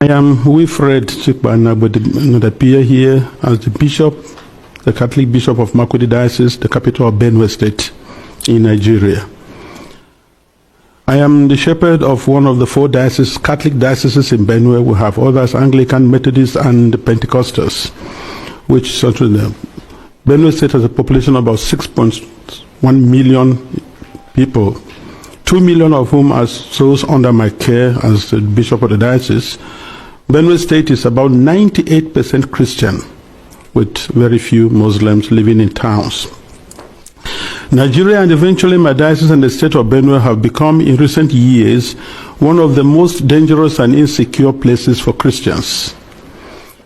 I am Wilfred, but appear here as the Bishop, the Catholic Bishop of Makurdi Diocese, the capital of Benue State in Nigeria. I am the shepherd of one of the 4 dioceses, Catholic dioceses in Benue. We have others, Anglican, Methodist, and Pentecostals, which certainly Benue State has a population of about 6.1 million people, 2 million of whom are those under my care as the Bishop of the diocese. Benue State is about 98% Christian, with very few Muslims living in towns. Nigeria and eventually my diocese and the state of Benue have become, in recent years, one of the most dangerous and insecure places for Christians.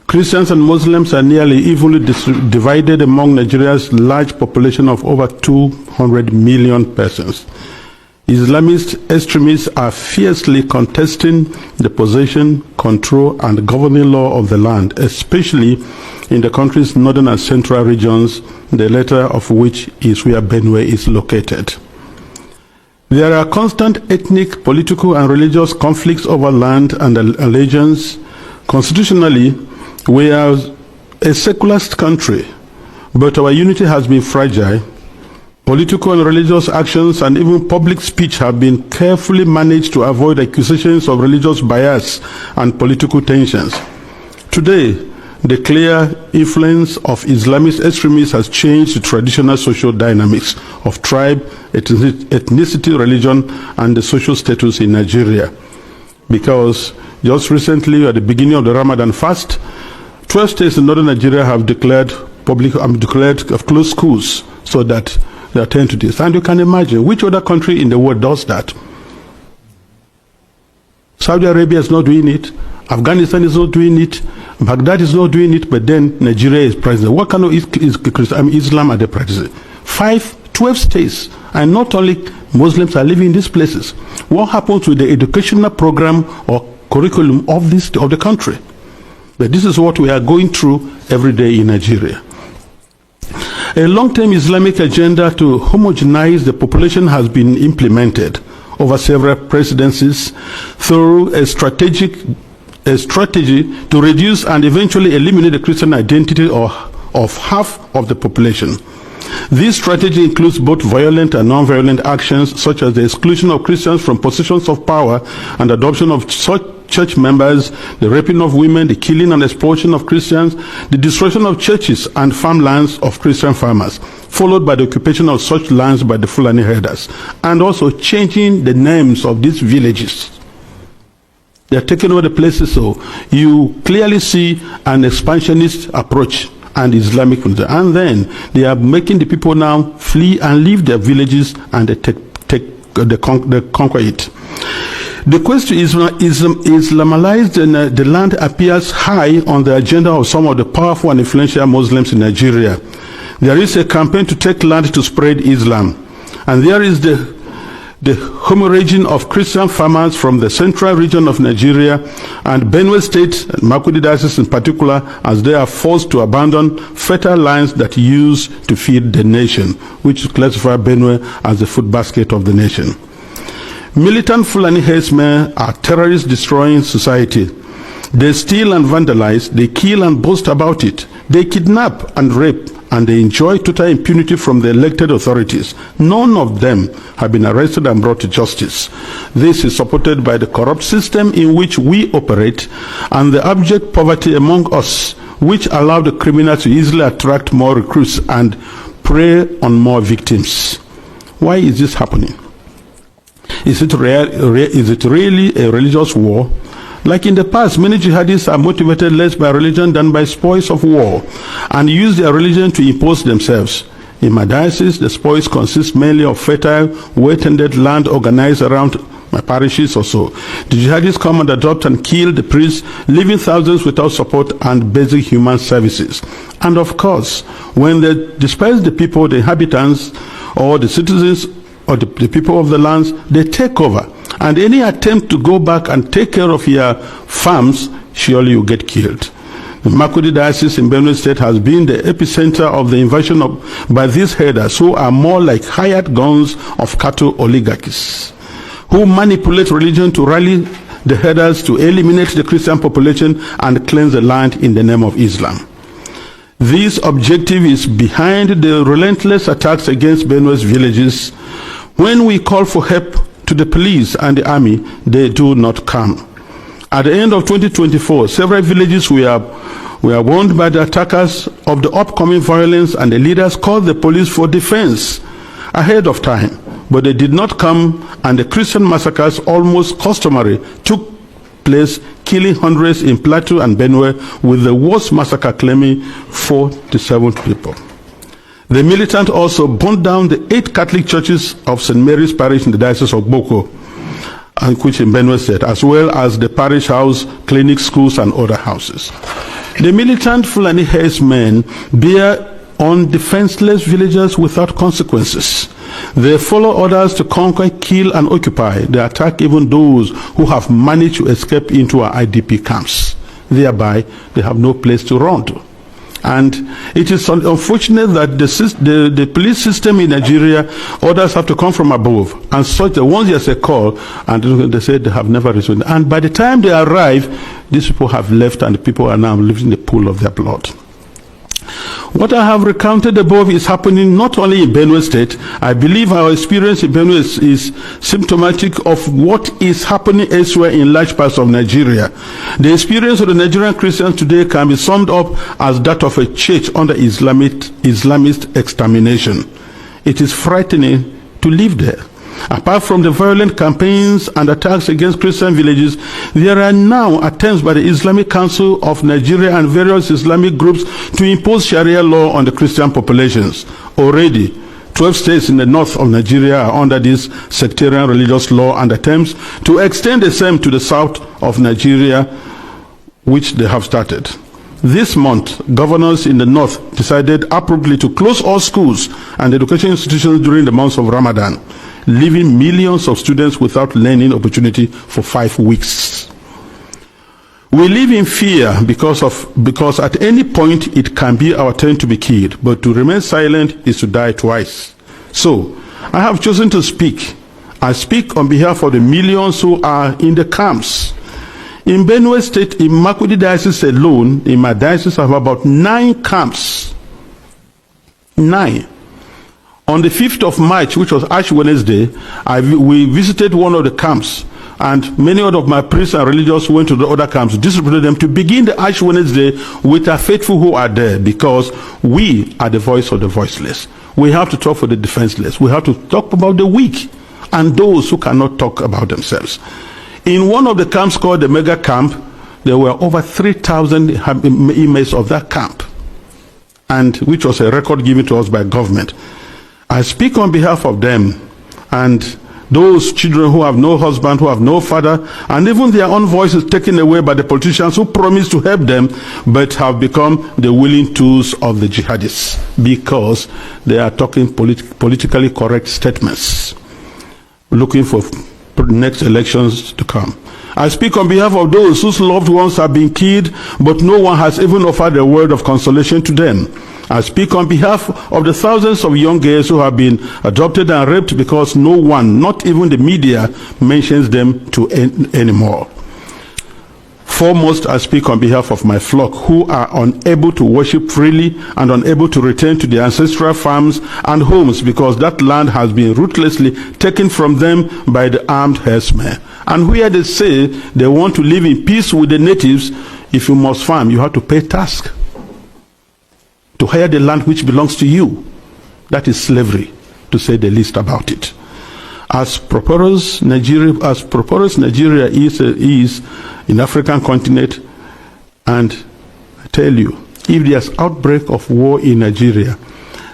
Christians and Muslims are nearly evenly divided among Nigeria's large population of over 200 million persons. Islamist extremists are fiercely contesting the possession, control, and governing law of the land, especially in the country's northern and central regions, the latter of which is where Benue is located. There are constant ethnic, political, and religious conflicts over land and allegiance. Constitutionally, we are a secular country, but our unity has been fragile. Political and religious actions and even public speech have been carefully managed to avoid accusations of religious bias and political tensions. Today, the clear influence of Islamist extremists has changed the traditional social dynamics of tribe, ethnicity, religion, and the social status in Nigeria. Because just recently, at the beginning of the Ramadan fast, 12 states in northern Nigeria have declared closed schools so that they attend to this. And you can imagine which other country in the world does that. Saudi Arabia is not doing it. Afghanistan is not doing it. Baghdad is not doing it. But then Nigeria is practicing. What kind of Islam are they practicing? 12 states. And not only Muslims are living in these places. What happens with the educational program or curriculum of the country? But this is what we are going through every day in Nigeria. A long-term Islamic agenda to homogenize the population has been implemented over several presidencies through a strategy to reduce and eventually eliminate the Christian identity of half of the population. This strategy includes both violent and non-violent actions, such as the exclusion of Christians from positions of power and adoption of such church members, the raping of women, the killing and exploitation of Christians, the destruction of churches and farmlands of Christian farmers, followed by the occupation of such lands by the Fulani herders, and also changing the names of these villages. They are taking over the places, so you clearly see an expansionist approach and Islamic, and then they are making the people now flee and leave their villages, and they conquer it. The quest to Islamalize the land appears high on the agenda of some of the powerful and influential Muslims in Nigeria. There is a campaign to take land to spread Islam, and there is the hemorrhaging of Christian farmers from the central region of Nigeria and Benue State, Makurdi Diocese in particular, as they are forced to abandon fertile lands that used to feed the nation, which classify Benue as the food basket of the nation. Militant Fulani herdsmen are terrorists destroying society. They steal and vandalize, they kill and boast about it. They kidnap and rape, and they enjoy total impunity from the elected authorities. None of them have been arrested and brought to justice. This is supported by the corrupt system in which we operate and the abject poverty among us, which allow the criminals to easily attract more recruits and prey on more victims. Why is this happening? Is it really a religious war? Like in the past, many jihadists are motivated less by religion than by spoils of war and use their religion to impose themselves. In my diocese, the spoils consist mainly of fertile, well-tended land organized around my parishes or so. The jihadists come and adopt and kill the priests, leaving thousands without support and basic human services. And of course, when they disperse the people, the inhabitants, or the citizens, or the people of the lands, they take over. And any attempt to go back and take care of your farms, surely you get killed. The Makurdi Diocese in Benue State has been the epicenter of the invasion by these herders, who are more like hired guns of cattle oligarchies, who manipulate religion to rally the headers to eliminate the Christian population and cleanse the land in the name of Islam. This objective is behind the relentless attacks against Benue's villages. When we call for help to the police and the army, they do not come. At the end of 2024, several villages were warned by the attackers of the upcoming violence, and the leaders called the police for defense ahead of time, but they did not come, and the Christian massacres, almost customary, took place, killing hundreds in Plateau and Benue, with the worst massacre claiming 47 people. The militant also burned down the 8 Catholic churches of St. Mary's Parish in the Diocese of Boko, and which in Benue State, as well as the parish house, clinics, schools, and other houses. The militant Fulani herdsmen bear on defenseless villagers without consequences. They follow orders to conquer, kill, and occupy. They attack even those who have managed to escape into our IDP camps. Thereby, they have no place to run to. And it is unfortunate that the police system in Nigeria, orders have to come from above. And such that once there's a call, and they say they have never responded. And by the time they arrive, these people have left, and the people are now living in the pool of their blood. What I have recounted above is happening not only in Benue State. I believe our experience in Benue is symptomatic of what is happening elsewhere in large parts of Nigeria. The experience of the Nigerian Christians today can be summed up as that of a church under Islamist extermination. It is frightening to live there. Apart from the violent campaigns and attacks against Christian villages, there are now attempts by the Islamic Council of Nigeria and various Islamic groups to impose Sharia law on the Christian populations. Already, 12 states in the north of Nigeria are under this sectarian religious law, and attempts to extend the same to the south of Nigeria, which they have started. This month, governors in the north decided appropriately to close all schools and education institutions during the months of Ramadan, leaving millions of students without learning opportunity for 5 weeks. We live in fear because at any point it can be our turn to be killed, but to remain silent is to die twice. So, I have chosen to speak. I speak on behalf of the millions who are in the camps. In Benue State, in Makurdi Diocese alone, in my diocese, I have about 9 camps. 9. On the 5th of March, which was Ash Wednesday, we visited one of the camps, and many of my priests and religious went to the other camps, distributed them to begin the Ash Wednesday with our faithful who are there, because we are the voice of the voiceless. We have to talk for the defenseless. We have to talk about the weak and those who cannot talk about themselves. In one of the camps called the Mega Camp, there were over 3,000 inmates of that camp, and which was a record given to us by government. I speak on behalf of them and those children who have no husband, who have no father, and even their own voices taken away by the politicians who promised to help them but have become the willing tools of the jihadists because they are talking politically correct statements, looking for next elections to come. I speak on behalf of those whose loved ones have been killed, but no one has even offered a word of consolation to them. I speak on behalf of the thousands of young girls who have been adopted and raped because no one, not even the media, mentions them anymore. Foremost, I speak on behalf of my flock who are unable to worship freely and unable to return to their ancestral farms and homes because that land has been ruthlessly taken from them by the armed herdsmen. And where they say they want to live in peace with the natives, if you must farm, you have to pay tax to hire the land which belongs to you. That is slavery, to say the least about it. As prosperous Nigeria is in African continent, and I tell you, if there's outbreak of war in Nigeria,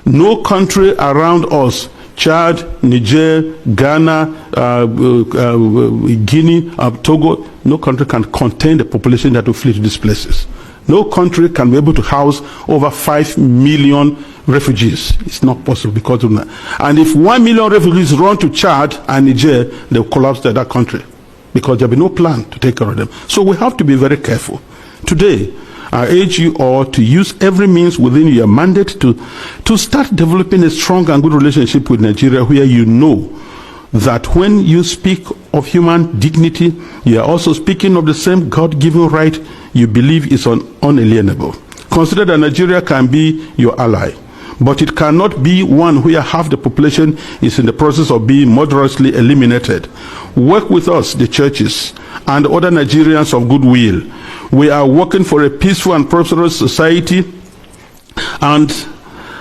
no country around us, Chad, Niger, Ghana, Guinea, Togo, no country can contain the population that will flee to these places. No country can be able to house over 5 million refugees. It's not possible because of that. And if 1 million refugees run to Chad and Niger, they'll collapse that country because there'll be no plan to take care of them. So we have to be very careful. Today, I urge you all to use every means within your mandate to start developing a strong and good relationship with Nigeria, where you know that when you speak of human dignity, you are also speaking of the same God-given right you believe is unalienable. Consider that Nigeria can be your ally, but it cannot be one where half the population is in the process of being murderously eliminated. Work with us, the churches, and other Nigerians of goodwill. We are working for a peaceful and prosperous society, and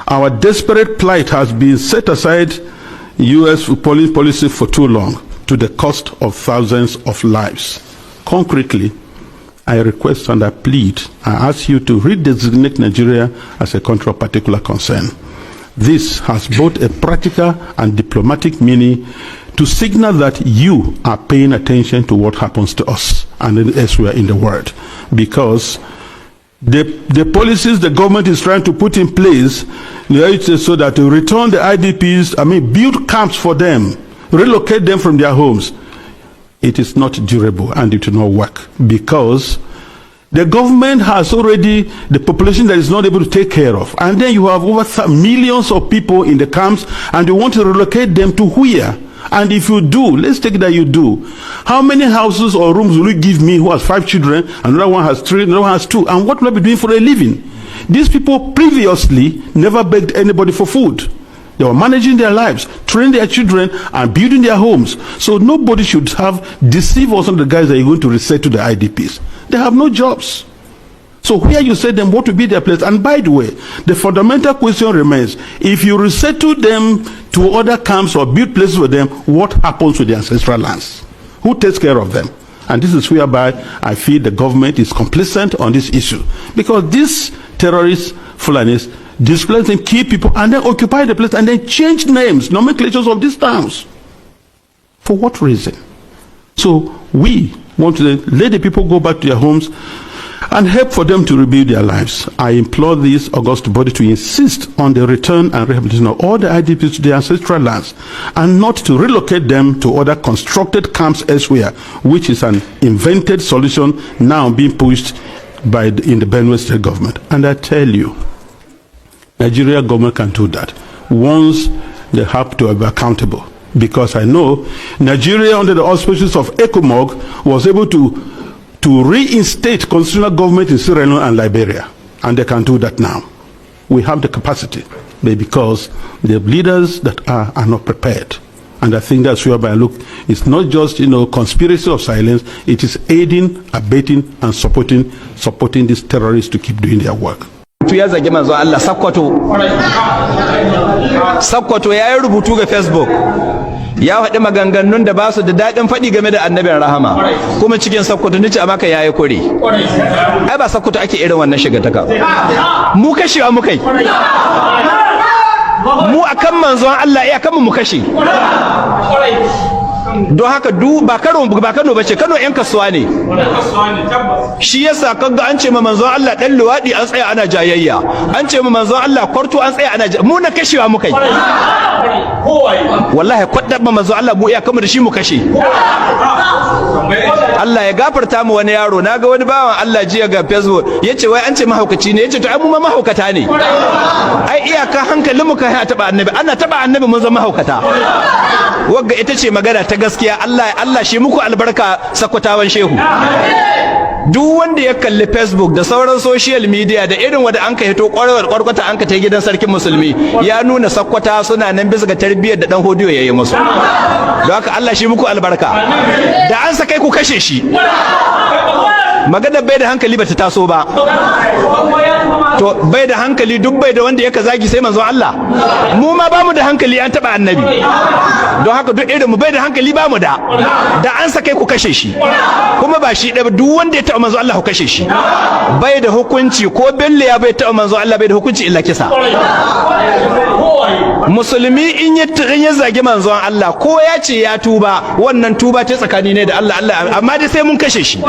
our desperate plight has been set aside U.S. policy for too long, to the cost of thousands of lives. Concretely, I request and I plead, I ask you to redesignate Nigeria as a country of particular concern. This has both a practical and diplomatic meaning to signal that you are paying attention to what happens to us and elsewhere in the world. Because the policies the government is trying to put in place, so that to return the IDPs, build camps for them, relocate them from their homes, it is not durable and it will not work, because the government has already the population that is not able to take care of, and then you have over millions of people in the camps, and you want to relocate them to where? And if you do, let's take that you do, how many houses or rooms will you give me who has 5 children, another one has 3, another one has 2, and what will I be doing for a living? These people previously never begged anybody for food. They were managing their lives, training their children, and building their homes. So nobody should have deceived us on the guys that you're going to resettle the IDPs. They have no jobs. So where you say them, what will be their place? And by the way, the fundamental question remains, if you resettle them to other camps or build places for them, what happens with the ancestral lands? Who takes care of them? And this is whereby I feel the government is complicit on this issue. Because these terrorists, Fulanis, displace them, kill people, and then occupy the place, and then change names, nomenclatures of these towns. For what reason? So we want to let the people go back to their homes and help for them to rebuild their lives. I implore this august body to insist on the return and rehabilitation of all the IDPs to their ancestral lands, and not to relocate them to other constructed camps elsewhere, which is an invented solution now being pushed in the Benue state government. And I tell you, Nigeria government can do that once they have to be accountable. Because I know Nigeria, under the auspices of ECOMOG, was able to reinstate constitutional government in Sierra Leone and Liberia, and they can do that now. We have the capacity, but because the leaders that are not prepared. And I think that's whereby I look, it's not just conspiracy of silence, it is aiding, abetting, and supporting these terrorists to keep doing their work. Ya zage manzo Allah Sokoto ya yi rubutu ga Facebook, ya faɗi maganganun da ba su da daɗin faɗi game da annabin rahama, kuma cikin Sokoto nace a maka yayi kure. Ai ba Sokoto ake irin wannan shiga taka. Mu kashewa mu kai. Mu akan manzon Allah akan mu kashe. Don haka ba Kano bace, Kano yan kasuwa ne. Shi yasa kaga an ce ma manzon Allah dan luwadi an tsaya ana jayayya, an ce ma manzon Allah kwarto an tsaya ana mu na kashewa mu kai. Wallahi kwadda ma manzon Allah mu iya kamar da shi mu kashe. Allah ya gafarta mu wani yaro, naga wani bawan Allah jiya ga Facebook yace wai an ce mahaukaci ne, yace to ai mu ma mahaukata ne. Ai iyaka hankalin mu kai taba annabi, ana taba annabi mun zama mahaukata. Wagga ita ce magana ta gaskiya. Allah shi muku albarka Sokotawan shehu. Duk wanda ya kalli Facebook da sauran social media da irin wanda an ka hito kwarkwata an ka ta gidan sarkin musulmi, ya nuna Sokkota suna nan bisa ga tarbiyyar da dan hodiyo yayi musu. Don haka Allah shi muku albarka. Da an sakai ku kashe shi. Magana bai da hankali bata taso ba. To bai da hankali, duk bai da wanda yaka zagi sai manzon Allah. Mu ma bamu da hankali, an taba annabi. Don haka duk irin mu bai da hankali bamu da an sakai ku kashe shi. Kuma ba shi da duk wanda ya taba manzon Allah ku kashe shi. Bai da hukunci, ko belle ya bai taba manzon Allah bai da hukunci illa kisa. Musulmi in ya zagi manzon Allah, ko ya ce ya tuba, wannan tuba ta tsakani ne da Allah, amma dai sai mun kashe shi.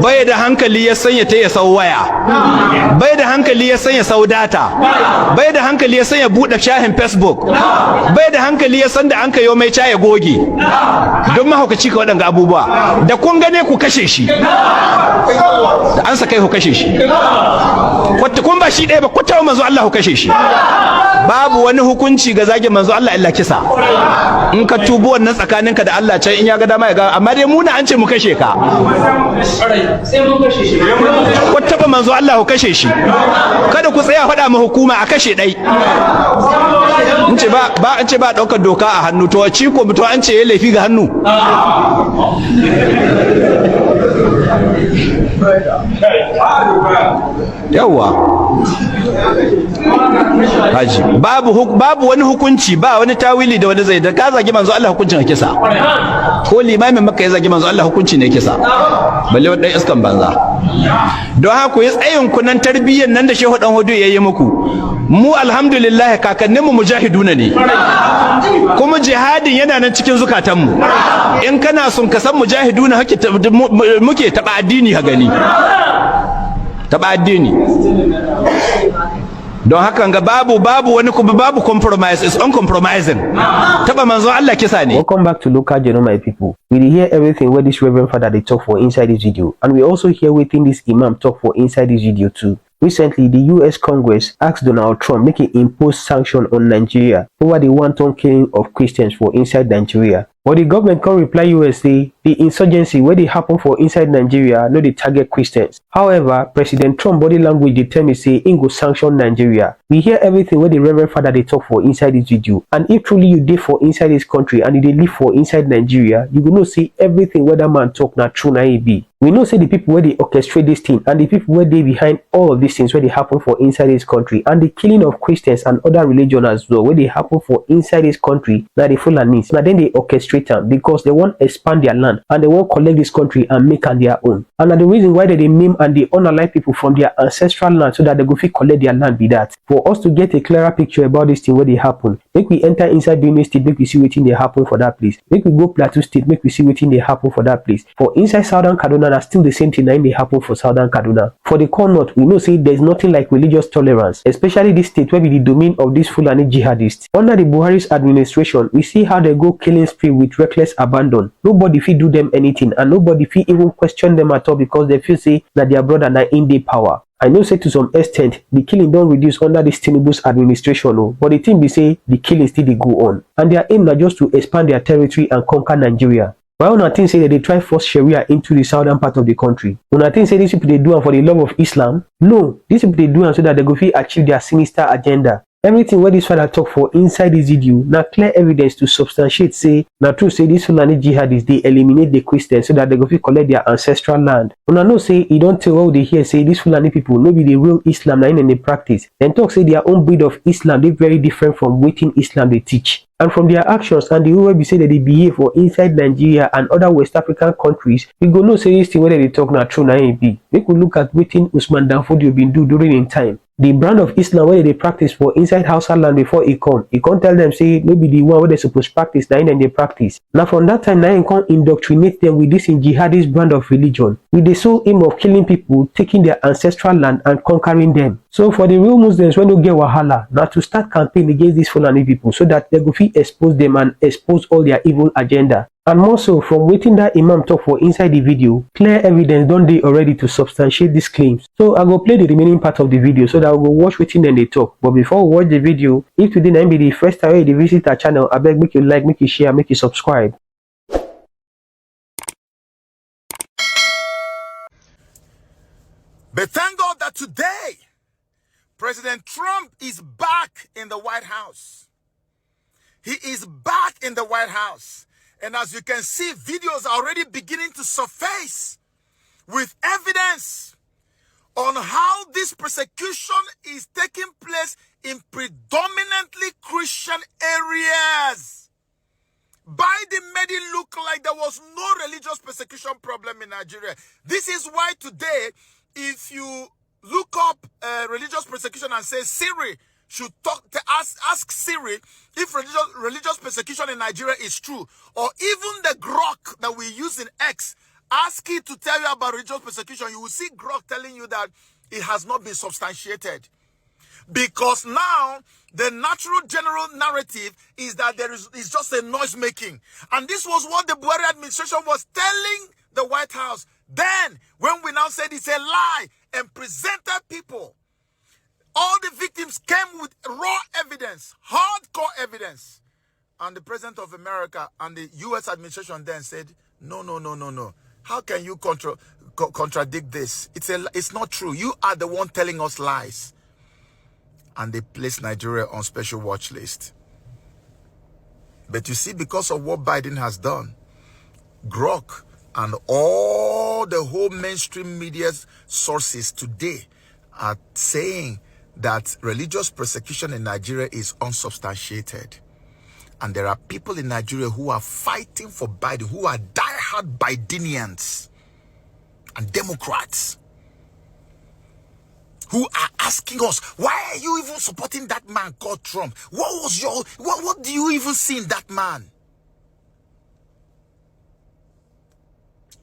Bai da hankali ya sanya ta ya sau waya, bai da hankali ya sanya sau data, bai da hankali ya sanya buɗe shahin Facebook, bai da hankali ya san da an kayo mai ya goge. Don mahaukaci ka waɗanga abubuwa, da kun gane ku kashe shi, da an sa kai ku kashe shi. Kun ba shi ɗaya ba, ku tawo manzo Allah ku kashe shi. babu wani hukunci ga zagin manzo Allah illa kisa. In ka tubu wannan tsakaninka da Allah can in ya ga dama ya ga, amma dai muna an ce mu kashe ka. Sai mun kashe shi. Ko taba manzo Allah ku kashe shi. Kada ku tsaya faɗa ma hukuma a kashe dai. In ce ba an ce ba daukar doka a hannu, to ci ko to an ce yayi laifi ga hannu. Yawa haji babu wani hukunci, ba wani tawili da wani zai da ka zagi manzo Allah hukuncin kisa, ko limamin Makka ya zagi manzo Allah hukunci ne kisa, balle wadan iskan banza. Don haka ku yi tsayin ku nan tarbiyyar nan da Shehu Dan Hodo yayi muku. Mu alhamdulillah kakanninmu mujahiduna ne, kuma jihadin yana nan cikin zukatanmu. In kana son ka san mujahiduna muke taba addini ha gani, taba addini. Don haka ga babu wani kuma babu compromise, is uncompromising. Taba manzo Allah kisa ne. Welcome back to Local Journal, my people. We hear everything where this Reverend Father they talk for inside this video, and we also hear within this Imam talk for inside this video too. Recently, the US Congress asked Donald Trump make it impose sanction on Nigeria over the wanton killing of Christians for inside Nigeria. But the government can reply US say the insurgency where they happen for inside Nigeria no they target Christians. However, President Trump body language determined say in go sanction Nigeria. We hear everything where the Reverend Father they talk for inside this video. And if truly you did for inside this country and they live for inside Nigeria, you will not see everything where that man talk na true na it be. We know say the people where they orchestrate this thing and the people where they behind all of these things where they happen for inside this country, and the killing of Christians and other religions as well where they happen for inside this country, now the Fulanis. Now then they orchestrate them because they want to expand their land and they want to collect this country and make it their own. And the reason why they maim and they unalive people from their ancestral land so that they go fit collect their land be that. For us to get a clearer picture about this thing where they happen, make we enter inside Benue State, make we see what they happen for that place. Make we go Plateau State, make we see what they happen for that place. For inside Southern Kaduna, that's still the same thing that they happen for Southern Kaduna. For the core north, we know say there's nothing like religious tolerance, especially this state where be the domain of these Fulani jihadists. Under the Buhari's administration, we see how they go killing spree with reckless abandon. Nobody feel do them anything, and nobody feel even question them at all because they feel say that their brother na in their power. I know say to some extent the killing don't reduce under this Tinubu's administration, but the thing be say the killing still they go on, and their aim na just to expand their territory and conquer Nigeria. While una think say that they try force Sharia into the southern part of the country, una think say these people they do it for the love of Islam? No, these people they do it so that they go fit achieve their sinister agenda. Everything where this father talk for inside this video, now clear evidence to substantiate say, now true say this Fulani jihadists they eliminate the Christians so that they go fit collect their ancestral land. Una know say you don't tell what they hear say these Fulani people no be the real Islam na in the practice. Then talk say their own breed of Islam they very different from waiting Islam they teach. And from their actions and the way we say that they behave for inside Nigeria and other West African countries, we go no say this thing whether they talk na true na it be. Make we look at waiting Usman Danfodio been do during in time. The brand of Islam where they practice for inside Hausa land before he can't tell them say maybe the one where they supposed to practice now and they practice. Now from that time now he can't indoctrinate them with this in jihadist brand of religion, with the sole aim of killing people, taking their ancestral land and conquering them. So for the real Muslims when they get wahala, now to start campaign against these Fulani people so that they go fit expose them and expose all their evil agenda. And more so, from waiting that Imam talk for inside the video, clear evidence don't they already to substantiate these claims. So I go play the remaining part of the video so that I will watch waiting then they talk. But before we watch the video, if today na be the first time you visit our channel, I beg make you like, make you share, make you subscribe. But thank God that today, President Trump is back in the White House. He is back in the White House. And as you can see, videos are already beginning to surface with evidence on how this persecution is taking place in predominantly Christian areas. Biden made it look like there was no religious persecution problem in Nigeria. This is why today, if you look up religious persecution and say Siri should ask Siri if religious persecution in Nigeria is true, or even the Grok that we use in X, ask it to tell you about religious persecution, you will see Grok telling you that it has not been substantiated. Because now the natural general narrative is that it's just a noise making. And this was what the Buhari administration was telling the White House. Then, when we now said it's a lie and presented people All the victims came with raw evidence, hardcore evidence. And the President of America and the U.S. administration then said, no, no, no, no, no. How can you contradict this? It's not true. You are the one telling us lies. And they placed Nigeria on special watch list. But you see, because of what Biden has done, Grok and all the whole mainstream media sources today are saying that religious persecution in Nigeria is unsubstantiated. And there are people in Nigeria who are fighting for Biden, who are diehard Bidenians and Democrats, who are asking us, why are you even supporting that man called Trump? What do you even see in that man?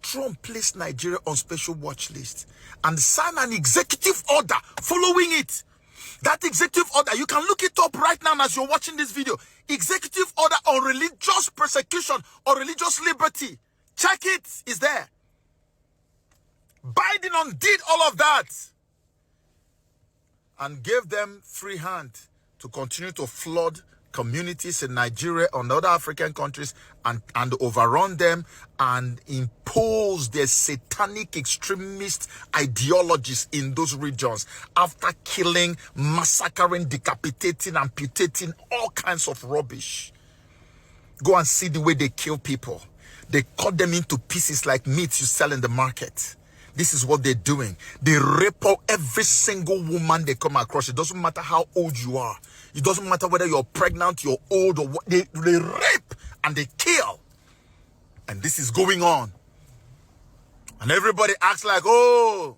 Trump placed Nigeria on special watch list and signed an executive order following it. That executive order, you can look it up right now as you're watching this video. Executive order on religious persecution or religious liberty. Check it, it's there. Biden undid all of that and gave them free hand to continue to flood communities in Nigeria and other African countries and overrun them and impose their satanic extremist ideologies in those regions after killing, massacring, decapitating, amputating, all kinds of rubbish. Go and see the way they kill people. They cut them into pieces like meat you sell in the market. This is what they're doing. They rape out every single woman they come across. It doesn't matter how old you are. It doesn't matter whether you're pregnant, you're old, or what. They rape and they kill. And this is going on. And everybody acts like, oh.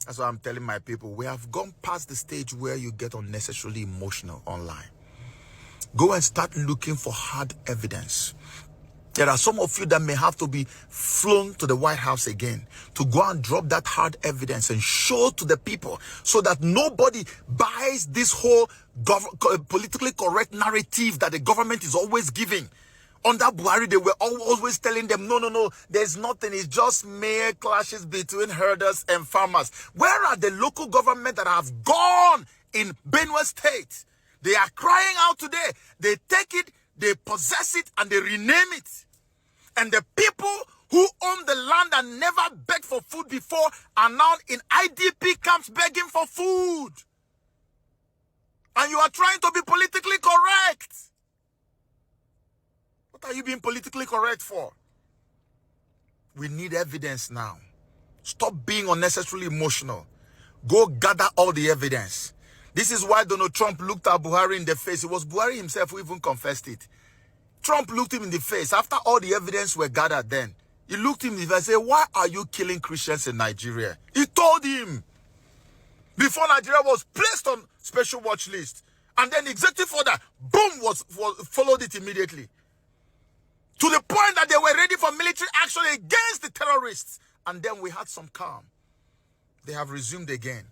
That's why I'm telling my people, we have gone past the stage where you get unnecessarily emotional online. Go and start looking for hard evidence. There are some of you that may have to be flown to the White House again to go and drop that hard evidence and show to the people so that nobody buys this whole politically correct narrative that the government is always giving. Under Buhari, they were always telling them, no, no, no, there's nothing. It's just mere clashes between herders and farmers. Where are the local government that have gone in Benue State? They are crying out today. They take it, they possess it, and they rename it. And the people who own the land and never begged for food before are now in IDP camps begging for food. And you are trying to be politically correct. What are you being politically correct for? We need evidence now. Stop being unnecessarily emotional. Go gather all the evidence. This is why Donald Trump looked at Buhari in the face. It was Buhari himself who even confessed it. Trump looked him in the face after all the evidence were gathered then. He looked him in the face and said, why are you killing Christians in Nigeria? He told him. Before Nigeria was placed on special watch list. And then the executive order, boom, followed it immediately. To the point that they were ready for military action against the terrorists. And then we had some calm. They have resumed again.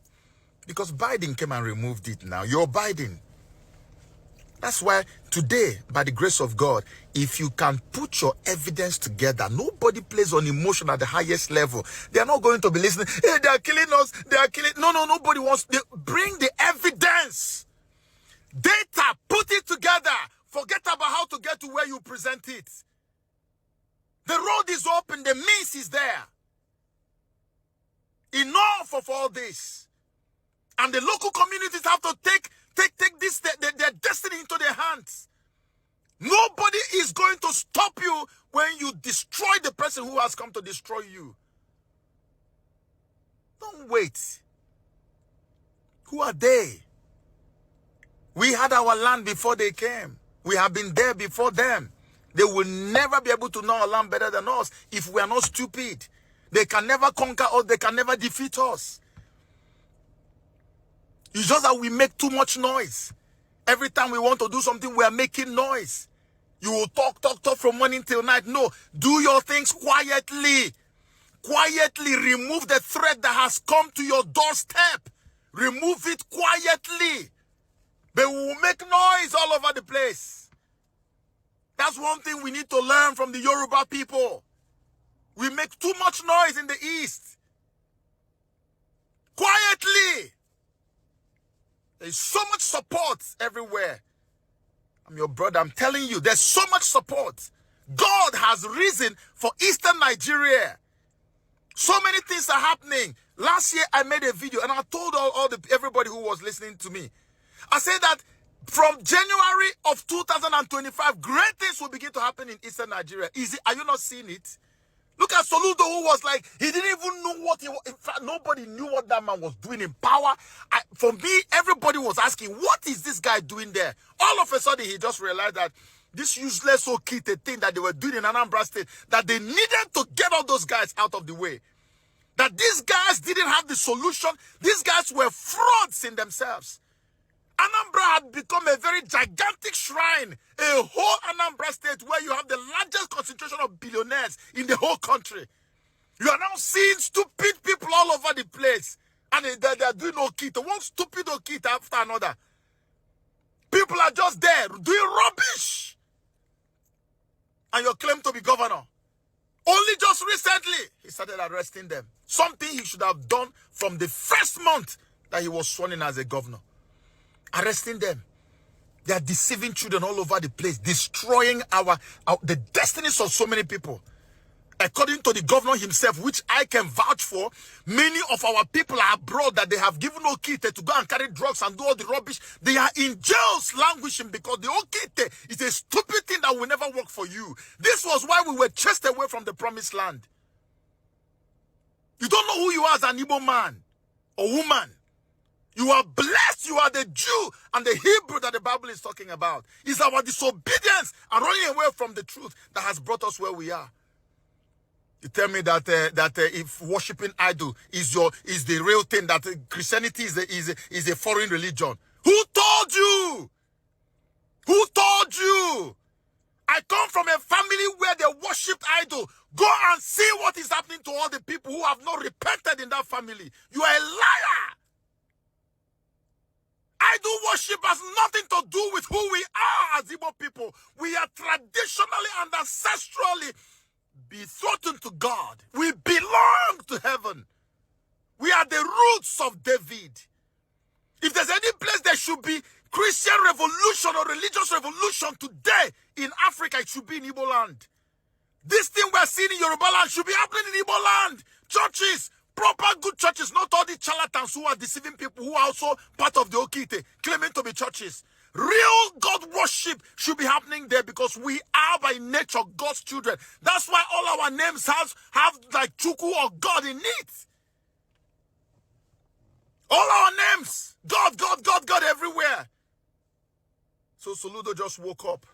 Because Biden came and removed it now. You're Biden. That's why today, by the grace of God, if you can put your evidence together, nobody plays on emotion at the highest level. They are not going to be listening. Hey, they are killing us. They are killing. No, nobody wants. Bring the evidence. Data, put it together. Forget about how to get to where you present it. The road is open. The means is there. Enough of all this. And the local communities have to take this, their destiny into their hands. Nobody is going to stop you when you destroy the person who has come to destroy you. Don't wait. Who are they? We had our land before they came. We have been there before them. They will never be able to know our land better than us if we are not stupid. They can never conquer us. They can never defeat us. It's just that we make too much noise. Every time we want to do something, we are making noise. You will talk from morning till night. No, do your things quietly. Quietly remove the threat that has come to your doorstep. Remove it quietly. But we will make noise all over the place. That's one thing we need to learn from the Yoruba people. We make too much noise in the East. Quietly. is so much support everywhere. I'm your brother. I'm telling you, there's so much support. God has risen for Eastern Nigeria. So many things are happening. Last year, I made a video and I told everybody who was listening to me. I said that from January of 2025, great things will begin to happen in Eastern Nigeria. Are you not seeing it? Look at Soludo, who was like, he didn't even know what he was. In fact, nobody knew what that man was doing in power. For me, everybody was asking, what is this guy doing there? All of a sudden, he just realized that this useless Okite thing that they were doing in Anambra State, that they needed to get all those guys out of the way. That these guys didn't have the solution. These guys were frauds in themselves. Anambra had become a very gigantic shrine, a whole Anambra State where you have the largest concentration of billionaires in the whole country. You are now seeing stupid people all over the place. And they are doing Okite, one stupid Okite after another. People are just there doing rubbish. And you claim to be governor. Only just recently, he started arresting them. Something he should have done from the first month that he was sworn in as a governor. Arresting them. They are deceiving children all over the place, destroying the destinies of so many people. According to the governor himself, which I can vouch for, many of our people are abroad that they have given Okite to go and carry drugs and do all the rubbish. They are in jails languishing because the Okite is a stupid thing that will never work for you. This was why we were chased away from the promised land. You don't know who you are as an Igbo man or woman. You are blessed. You are the Jew and the Hebrew that the Bible is talking about. It's our disobedience and running away from the truth that has brought us where we are. You tell me that if worshiping idol is the real thing, that Christianity is a foreign religion. Who told you? Who told you? I come from a family where they worshipped idol. Go and see what is happening to all the people who have not repented in that family. You are a liar. Idol worship has nothing to do with who we are as Igbo people. We are traditionally and ancestrally betrothed to God. We belong to heaven. We are the roots of David. If there's any place there should be Christian revolution or religious revolution today in Africa, it should be in Igbo land. This thing we're seeing in Yoruba land should be happening in Igbo land. Churches, proper good churches, not all the charlatans who are deceiving people who are also part of the Okite, claiming to be churches. Real God worship should be happening there because we are by nature God's children. That's why all our names have like Chuku or God in it. All our names, God, God, God, God everywhere. So Soludo just woke up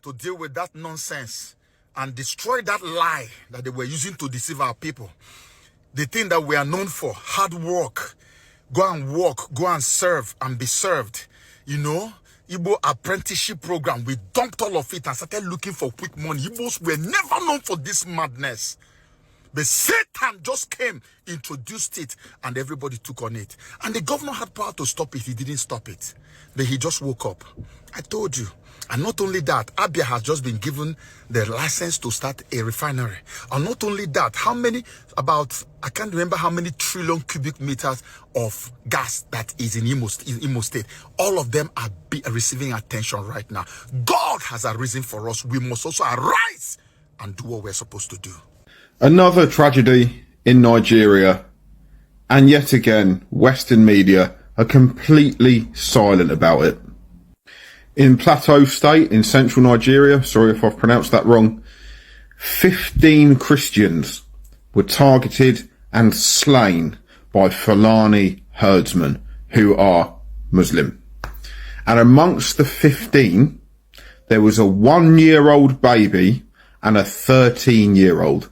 to deal with that nonsense and destroy that lie that they were using to deceive our people. The thing that we are known for, hard work. Go and work, go and serve and be served. You know, Igbo apprenticeship program, we dumped all of it and started looking for quick money. Igbos were never known for this madness. But Satan just came, introduced it, and everybody took on it. And the governor had power to stop it. He didn't stop it. But he just woke up. I told you. And not only that, Abia has just been given the license to start a refinery. And not only that, I can't remember how many trillion cubic meters of gas that is in Imo State. All of them are receiving attention right now. God has arisen for us. We must also arise and do what we're supposed to do. Another tragedy in Nigeria, and yet again, Western media are completely silent about it. In Plateau State, in central Nigeria, sorry if I've pronounced that wrong, 15 Christians were targeted and slain by Fulani herdsmen who are Muslim. And amongst the 15, there was a 1-year-old baby and a 13-year-old.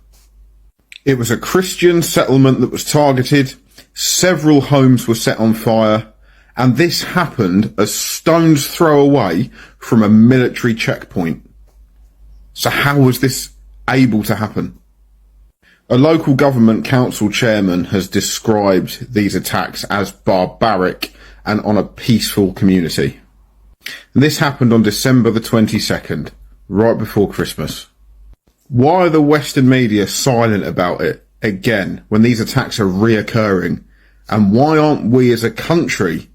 It was a Christian settlement that was targeted. Several homes were set on fire. And this happened a stone's throw away from a military checkpoint. So how was this able to happen? A local government council chairman has described these attacks as barbaric and on a peaceful community. And this happened on December the 22nd, right before Christmas. Why are the Western media silent about it again when these attacks are reoccurring? And why aren't we as a country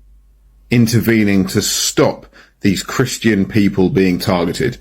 intervening to stop these Christian people being targeted.